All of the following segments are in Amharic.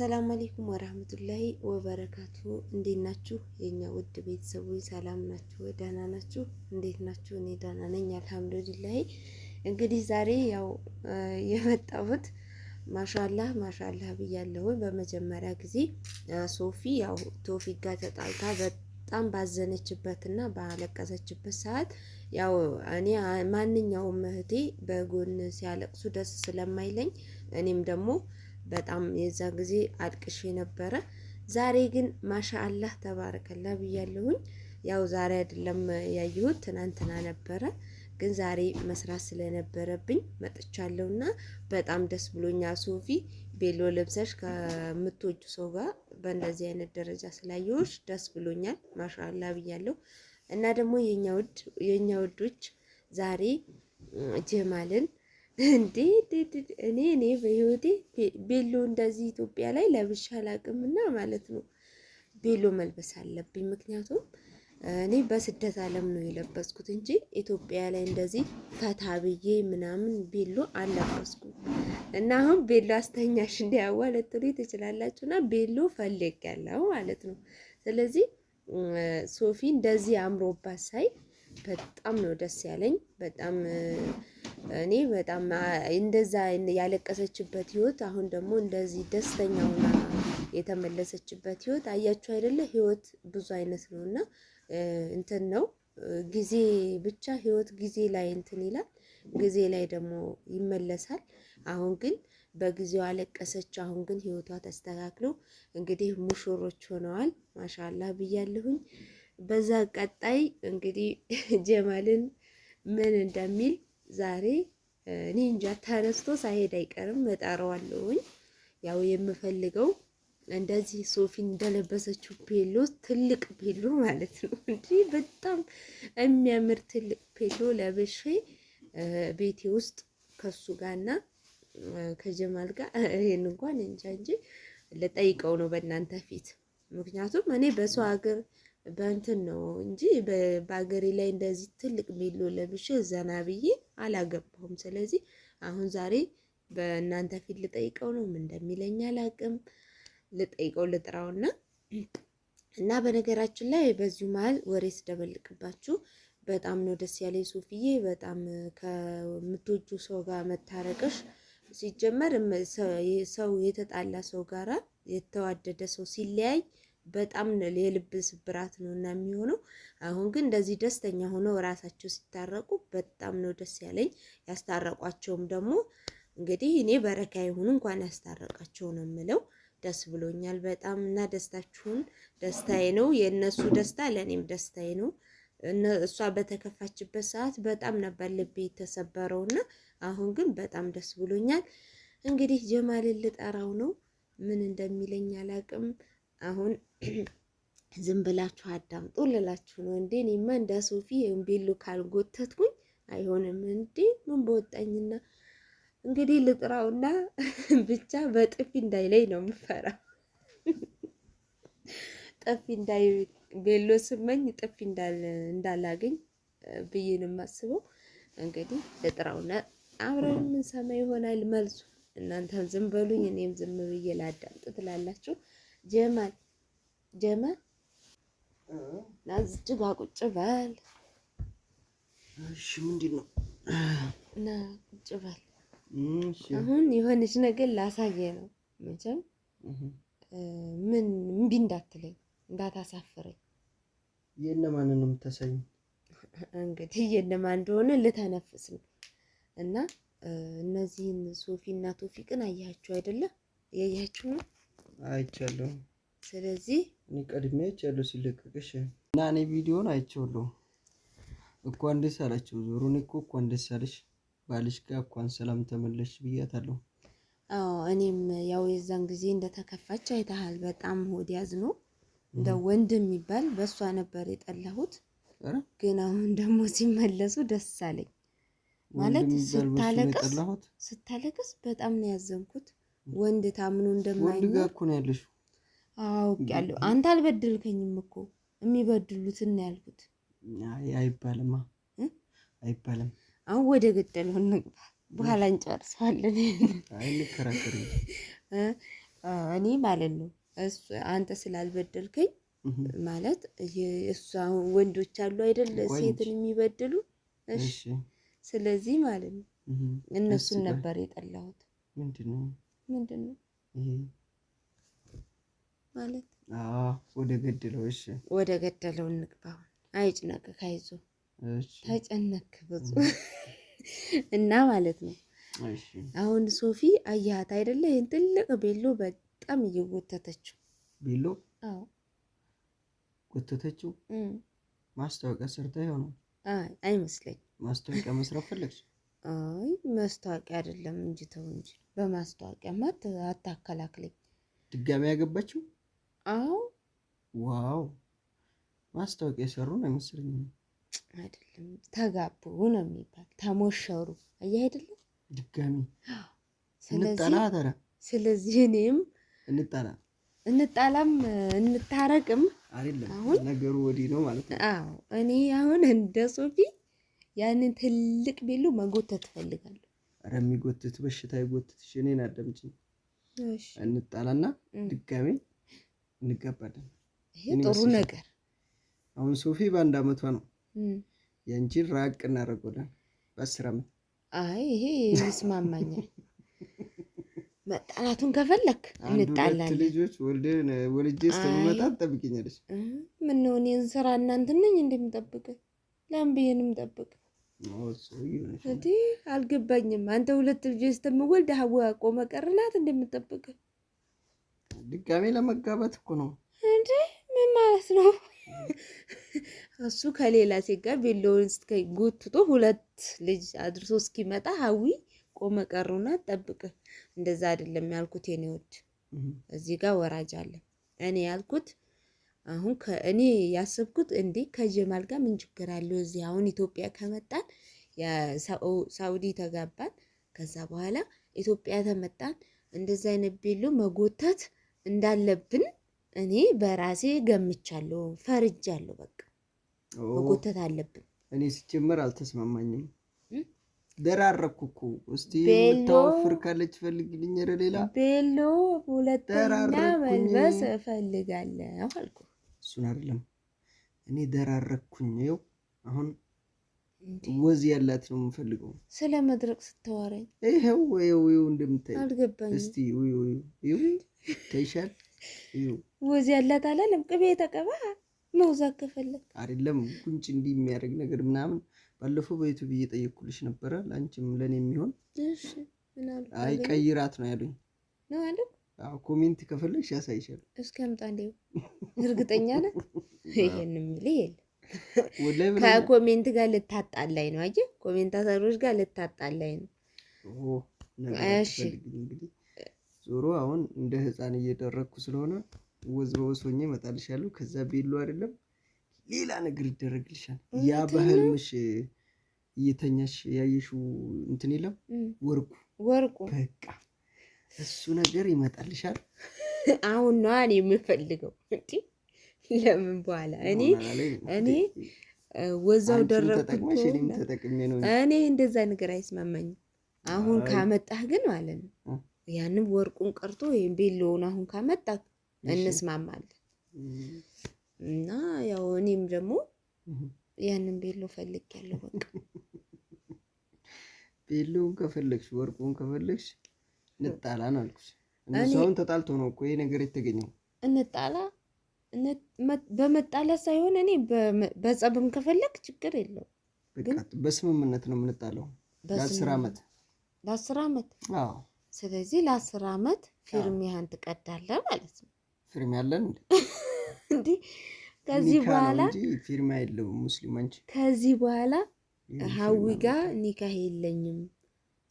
አሰላሙ አለይኩም ወራህመቱላሂ ወበረካቱ። እንዴት ናችሁ የኛ ውድ ቤተሰቦች? ሰላም ናችሁ? ደህና ናችሁ? እንዴት ናችሁ? እኔ ደህና ነኝ አልሐምዱሊላህ። እንግዲህ ዛሬ ያው የመጣሁት ማሻአላህ ብያለሁ። በመጀመሪያ ጊዜ ሶፊ ያው ቶፊቅ ጋር ተጣልታ በጣም ባዘነችበትና ባለቀሰችበት ሰዓት ያው እኔ ማንኛውም እህቴ በጎን ሲያለቅሱ ደስ ስለማይለኝ እኔም ደግሞ በጣም የዛ ጊዜ አልቅሼ ነበረ። ዛሬ ግን ማሻአላህ ተባረከላ ብያለሁኝ። ያው ዛሬ አይደለም ያየሁት ትናንትና ነበረ፣ ግን ዛሬ መስራት ስለነበረብኝ መጥቻለሁና በጣም ደስ ብሎኛል። ሶፊ ቤሎ ለብሰሽ ከምትወጁ ሰው ጋር በእንደዚህ አይነት ደረጃ ስላየሁሽ ደስ ብሎኛል። ማሻአላህ ብያለሁ። እና ደግሞ የኛ ውዶች ዛሬ ጀማልን እኔ በህይወቴ ቤሎ እንደዚህ ኢትዮጵያ ላይ ለብሼ አላቅምና ማለት ነው ቤሎ መልበስ አለብኝ። ምክንያቱም እኔ በስደት ዓለም ነው የለበስኩት እንጂ ኢትዮጵያ ላይ እንደዚህ ፈታ ብዬ ምናምን ቤሎ አልለበስኩም። እና አሁን ቤሎ አስተኛሽ እንዲያዋለጥሪ ትችላላችሁና ቤሎ ፈልጌያለሁ ማለት ነው። ስለዚህ ሶፊ እንደዚህ አምሮባት ሳይ በጣም ነው ደስ ያለኝ። በጣም እኔ በጣም እንደዛ ያለቀሰችበት ህይወት አሁን ደግሞ እንደዚህ ደስተኛ ሆና የተመለሰችበት ህይወት አያችሁ አይደለ? ህይወት ብዙ አይነት ነውና እንትን ነው ጊዜ ብቻ ህይወት ጊዜ ላይ እንትን ይላል፣ ጊዜ ላይ ደግሞ ይመለሳል። አሁን ግን በጊዜው አለቀሰች። አሁን ግን ህይወቷ ተስተካክሎ እንግዲህ ሙሽሮች ሆነዋል። ማሻአላህ ብያለሁኝ። በዛ ቀጣይ እንግዲህ ጀማልን ምን እንደሚል ዛሬ እኔ እንጃ ተነስቶ ሳይሄድ አይቀርም እጠራዋለሁኝ። ያው የምፈልገው እንደዚህ ሶፊን እንደለበሰችው ፔሎ ትልቅ ፔሎ ማለት ነው እንጂ በጣም የሚያምር ትልቅ ፔሎ ለብሼ ቤቴ ውስጥ ከሱ ጋርና ከጀማል ጋር ይሄን እንኳን እንጂ ልጠይቀው ነው በእናንተ ፊት። ምክንያቱም እኔ በሰው ሀገር በእንትን ነው እንጂ በአገሬ ላይ እንደዚህ ትልቅ ቤሎ ለብሼ ዘና ብዬ አላገባሁም። ስለዚህ አሁን ዛሬ በእናንተ ፊት ልጠይቀው ነው። ምን እንደሚለኝ አላቅም። ልጠይቀው ልጥራውና እና በነገራችን ላይ በዚሁ መሀል ወሬ ስደበልቅባችሁ በጣም ነው ደስ ያለኝ ሶፊዬ። በጣም ከምትወጁ ሰው ጋር መታረቅሽ ሲጀመር ሰው የተጣላ ሰው ጋራ የተዋደደ ሰው ሲለያይ በጣም የልብ ስብራት ነው እና የሚሆነው። አሁን ግን እንደዚህ ደስተኛ ሆነው ራሳቸው ሲታረቁ በጣም ነው ደስ ያለኝ። ያስታረቋቸውም ደግሞ እንግዲህ እኔ በረካ ይሁን እንኳን ያስታረቃቸው ነው የምለው። ደስ ብሎኛል በጣም እና ደስታችሁን ደስታዬ ነው፣ የእነሱ ደስታ ለእኔም ደስታዬ ነው። እሷ በተከፋችበት ሰዓት በጣም ነበር ልቤ የተሰበረውና አሁን ግን በጣም ደስ ብሎኛል። እንግዲህ ጀማልን ልጠራው ነው። ምን እንደሚለኝ አላቅም። አሁን ዝም ብላችሁ አዳምጡ ልላችሁ ነው እንዴ። እኔማ እንደ ሶፊ ቤሎ ካልጎተትኩኝ አይሆንም እንዴ። ምን በወጣኝና እንግዲህ ልጥራውና ብቻ በጥፊ እንዳይለኝ ነው የምፈራው። ጥፊ እንዳይ ቤሎ ስመኝ ጥፊ እንዳላገኝ ብዬ ነው የማስበው። እንግዲህ ልጥራውና አብረን ምን ሰማ ይሆናል መልሱ። እናንተም ዝም በሉኝ እኔም ዝም ብዬ ላዳምጥ ትላላችሁ። ጀማል ናዝጭ ጋር ቁጭ በል። እሺ ምንድን ነው? ና ቁጭ በል። አሁን የሆነች ነገር ላሳየ ነው። መቼም ምን እምቢ እንዳትለኝ እንዳታሳፍረኝ። የእነማንን ነው የምታሳይኝ? እንግዲህ የእነማን እንደሆነ ልተነፍስ ነው። እና እነዚህን ሶፊና ቶፊቅን አያችሁ አይደለ? ያያችሁ ነው? አይቻለሁ። ስለዚህ እኔ ቀድሜ አይቻለሁ ሲለቀቅሽ እና እኔ ቪዲዮውን አይቻለሁ። እንኳን ደስ አላችሁ። ዞሮ እኔ እኮ እንኳን ደስ አለሽ ባልሽ ጋር እንኳን ሰላም ተመለሽ ብያታለሁ። አዎ እኔም ያው የዛን ጊዜ እንደተከፋች አይተሃል። በጣም ሆድ ያዝኖ እንደ ወንድም የሚባል በሷ ነበር የጠላሁት። ግን አሁን ደግሞ ሲመለሱ ደስ አለኝ። ማለት ስታለቅስ በጣም ነው ያዘንኩት። ወንድ ታምኖ እንደማይኖር ወንድ ጋር እኮ ነው ያለሽ። አውቄያለሁ። አንተ አልበደልከኝም እኮ የሚበድሉትን ነው ያልኩት። አይባልማ አይባልም። አሁን ወደ ገደለው እንግባ፣ በኋላ እንጨርሳለን። አይ ልከራከር እኔ ማለት ነው እሱ አንተ ስላልበደልከኝ ማለት እሱ አሁን ወንዶች አሉ አይደል ሴትን የሚበድሉ። እሺ ስለዚህ ማለት ነው እነሱን ነበር የጠላሁት። ምንድነው ይሄ ማለት? ወደ ገደለው። እሺ ወደ ገደለው እንግባው። አይጭነቅህ፣ አይዞህ። እሺ ተጨነክ ብዙ እና ማለት ነው። እሺ አሁን ሶፊ አያት አይደለ ይሄን ትልቅ ቤሎ በጣም እየጎተተችው። ቤሎ? አዎ ጎተተችው። ማስታወቂያ ሰርታ ይሆናል። አይመስለኝም። ማስታወቂያ መስራት ፈለግሽ? አይ ማስታወቂያ አይደለም እንጂ ተው እንጂ በማስታወቂያማ አታከላክለኝ። ድጋሚ ያገባችው? አዎ። ዋው ማስታወቂያ የሰሩ ነው አይመስለኝም። አይደለም ተጋቡ ነው የሚባል ተሞሸሩ። አየህ አይደለም ድጋሚ እንጣላ ታዲያ። ስለዚህ እኔም እንጣላም እንታረቅም አይደለም ነገሩ ወዲህ ነው ማለት ነው። አዎ እኔ አሁን እንደ ሶፊ ያንን ትልቅ ቤሎ መጎተት እፈልጋለሁ። ኧረ የሚጎትት በሽታ ይጎትትሽ። እኔን አዳምጪኝ። እሺ እንጣላና ድጋሚ እንጋባለን። ይሄ ጥሩ ነገር። አሁን ሶፊ በ1 አመቷ ነው። ያንቺን ራቅ እናደርገዋለን በ10 አመት። አይ ይሄ ይስማማኛል። መጣላቱን ከፈለክ እንጣላለን። ልጆች ወልጄ እስከምመጣ ትጠብቂኛለሽ። ምን ነው እኔን ስራ እናንተ ነኝ እንደምጠብቅ ለምብዬንም ጠብቅ እንዴ? አልገባኝም። አንተ 2 ልጆች እስከምወልድ ሀዋ ቆመ ቀርናት እንደምጠብቅ ድጋሜ ለመጋባት እኮ ነው እንዴ? ምን ማለት ነው? እሱ ከሌላ ሴት ጋር ቤሎውን ጎትቶ 2 ልጅ አድርሶ እስኪመጣ ሀዊ ቆመ ቀሩና ጠብቅ። እንደዛ አይደለም ያልኩት የኔ ወድ። እዚህ ጋር ወራጅ አለ። እኔ ያልኩት አሁን እኔ ያሰብኩት እንዴ ከጀማል ጋር ምን ችግር አለው? እዚህ አሁን ኢትዮጵያ ከመጣን ሳውዲ ተጋባን፣ ከዛ በኋላ ኢትዮጵያ ተመጣን፣ እንደዛ አይነት ቤሎ መጎተት እንዳለብን እኔ በራሴ ገምቻለሁ፣ ፈርጃለሁ። በቃ መጎተት አለብን። እኔ ሲጀመር አልተስማማኝም። ደራረኩ እኮ እስቲ ተወፍር ካለች ፈልግልኝ። ኧረ ሌላ ቤሎ 2ኛ መልበስ እፈልጋለሁ አልኩ። እሱን አይደለም እኔ ደራረኩኝ። ይኸው አሁን ወዝ ያላት ነው የምፈልገው። ስለ መድረቅ ስታወራኝ ይኸው እንደምታይ አልገባኝም። እስቲ ይኸው ተይሻል። ይኸው ወዝ ያላት አላለም። ቅቤ ተቀባ መውዛት ከፈለክ አይደለም ጉንጭ እንዲህ የሚያደርግ ነገር ምናምን ባለፈው በዩቲዩብ እየጠየኩልሽ ነበረ ለአንቺም ለኔ የሚሆን። እሺ ምን አሉ? አይ ቀይራት ነው ያሉኝ ነው አይደል? አዎ ኮሜንት ከፈለግሽ ያሳይሻል። እስኪ አምጣ። እንደው እርግጠኛ ነህ? ይሄን የሚል የለም። ከኮሜንት ጋር ልታጣላኝ ነው። አየህ ኮሜንታተሮች ጋር ልታጣላኝ ነው። እሺ እንግዲህ ዞሮ አሁን እንደ ህፃን እየደረኩ ስለሆነ ወዝ በወዝ ሆኜ እመጣልሻለሁ። ከዛ ቤሎ አይደለም ሌላ ነገር ይደረግልሻል። ያ በህልምሽ እየተኛሽ ያየሽው እንትን የለም ወርቁ በቃ እሱ ነገር ይመጣልሻል። አሁን ነው እኔ የምፈልገው እንዴ? ለምን በኋላ እኔ ወዛው ደረኩት። እኔ እንደዛ ነገር አይስማማኝም። አሁን ካመጣህ ግን ማለት ነው ያንን ወርቁን ቀርቶ ወይም ቤሎውን አሁን ካመጣህ እንስማማለን። እና ያው እኔም ደግሞ ያንን ቤሎ ፈልጌያለሁ። በቃ ቤሎውን ከፈለግሽ ወርቁን ከፈለግሽ እንጣላን አልኩሽ። እነሱ አሁን ተጣልቶ ነው እኮ ይሄ ነገር የተገኘው። እንጣላ በመጣላት ሳይሆን እኔ በጸብም ከፈለግ ችግር የለው። በቃ በስምምነት ነው የምንጣለው። ለ10 አመት ለ10 አመት። አዎ ስለዚህ ለ10 አመት ፊርሚያን ትቀዳለህ ማለት ነው። ፊርማ ያለን እንዴ? ከዚህ በኋላ ፊርማ የለውም ሙስሊም አንቺ። ከዚህ በኋላ ሀዊ ጋር ኒካህ የለኝም፣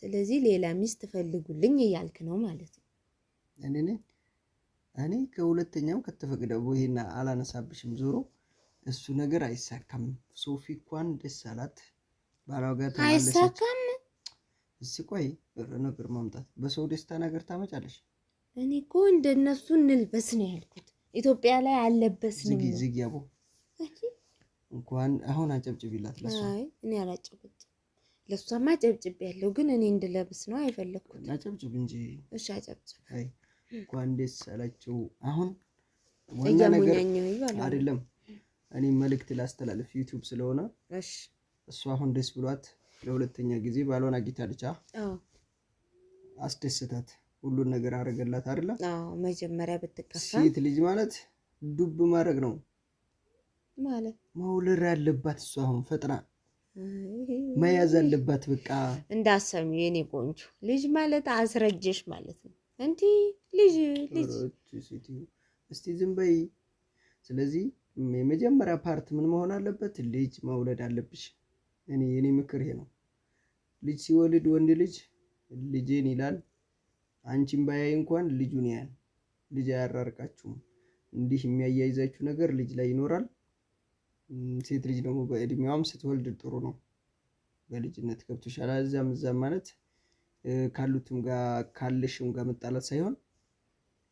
ስለዚህ ሌላ ሚስት ፈልጉልኝ እያልክ ነው ማለት ነው። እኔ ከሁለተኛው ከተፈቀደው ይሄና አላነሳብሽም። ዞሮ እሱ ነገር አይሳካም። ሶፊ እንኳን ደስ አላት ባላው ጋር ተመለሰች። አይሳካም። እስኪ ቆይ ነገር ማምጣት በሰው ደስታ ነገር ታመጫለሽ። እኔ እኮ እንደነሱ እንልበስ ነው ያልኩት። ኢትዮጵያ ላይ አለበስንም። ዝግ ያቦ እንኳን አሁን አጨብጭቢላት ለሷ። አይ እኔ አላጨብጭም። ለሷማ አጨብጭብ ያለው ግን እኔ እንድለብስ ነው አይፈለኩት። አጨብጭብ እንጂ። እሺ አጨብጭብ። አይ እንኳን ደስ አላቸው። አሁን ዋና ነገር አይደለም። እኔ መልእክት ላስተላልፍ ዩቲዩብ ስለሆነ እሺ። እሱ አሁን ደስ ብሏት ለሁለተኛ ጊዜ ባሏን አግኝታለች። አስደስታት፣ ሁሉን ነገር አደረገላት አይደለ? መጀመሪያ ብትከፋ ሴት ልጅ ማለት ዱብ ማድረግ ነው ማለት መውለድ አለባት። እሱ አሁን ፈጥና መያዝ አለባት። በቃ እንዳሰሙ የኔ ቆንጆ ልጅ ማለት አስረጀሽ ማለት ነው። እንዲ ልጅ እስቲ ዝም በይ። ስለዚህ የመጀመሪያ ፓርት ምን መሆን አለበት? ልጅ መውለድ አለብሽ። የኔ ምክር ይሄ ነው። ልጅ ሲወልድ ወንድ ልጅ ልጄን ይላል። አንቺን ባያይ እንኳን ልጁን ያያል። ልጅ አያራርቃችሁም። እንዲህ የሚያያይዛችሁ ነገር ልጅ ላይ ይኖራል። ሴት ልጅ ደግሞ በእድሜዋም ስትወልድ ጥሩ ነው። በልጅነት ገብቶሻል። እዛም ማለት ካሉትም ጋር ካለሽም ጋር መጣላት ሳይሆን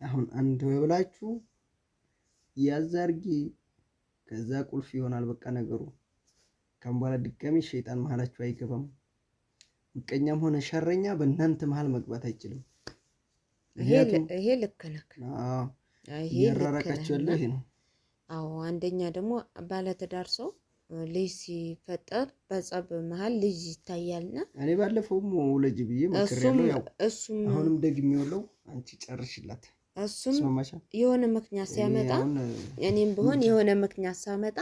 አሁን አንድ ብላችሁ ያዛርጊ፣ ከዛ ቁልፍ ይሆናል በቃ ነገሩ። ከም በኋላ ድጋሚ ሸይጣን መሀላችሁ አይገባም። ምቀኛም ሆነ ሸረኛ በእናንተ መሀል መግባት አይችልም። ይሄ ልክ ነክ። ያራራቃችሁ ያለ ይሄ ነው። አዎ አንደኛ ደግሞ ባለትዳር ሰው ልጅ ሲፈጠር በጸብ መሀል ልጅ ይታያልና እኔ ባለፈውም ውለጅ ብዬ መከረያለሁ። ያው አሁንም ደግሜዋለሁ። አንቺ ጨርሽላት። እሱም የሆነ ምክንያት ሲያመጣ እኔም ቢሆን የሆነ ምክንያት ሳመጣ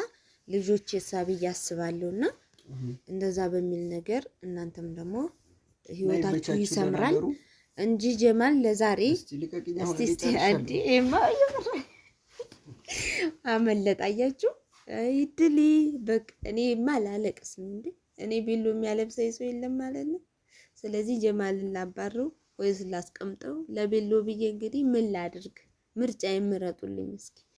ልጆች ሳብ ያስባሉና እንደዛ በሚል ነገር እናንተም ደግሞ ህይወታችሁ ይሰምራል እንጂ ጀማል ለዛሬ እስቲ አዲ አመለጣያችሁ አይድሊ በቃ እኔ ማላለቅስም እንዴ እኔ ቢሉ የሚያለብሰኝ ሰው የለም ማለት ነው። ስለዚህ ጀማልን ላባረው ወይስ ላስቀምጠው? ለቤሎ ብዬ እንግዲህ ምን ላድርግ? ምርጫ ይምረጡልኝ እስኪ።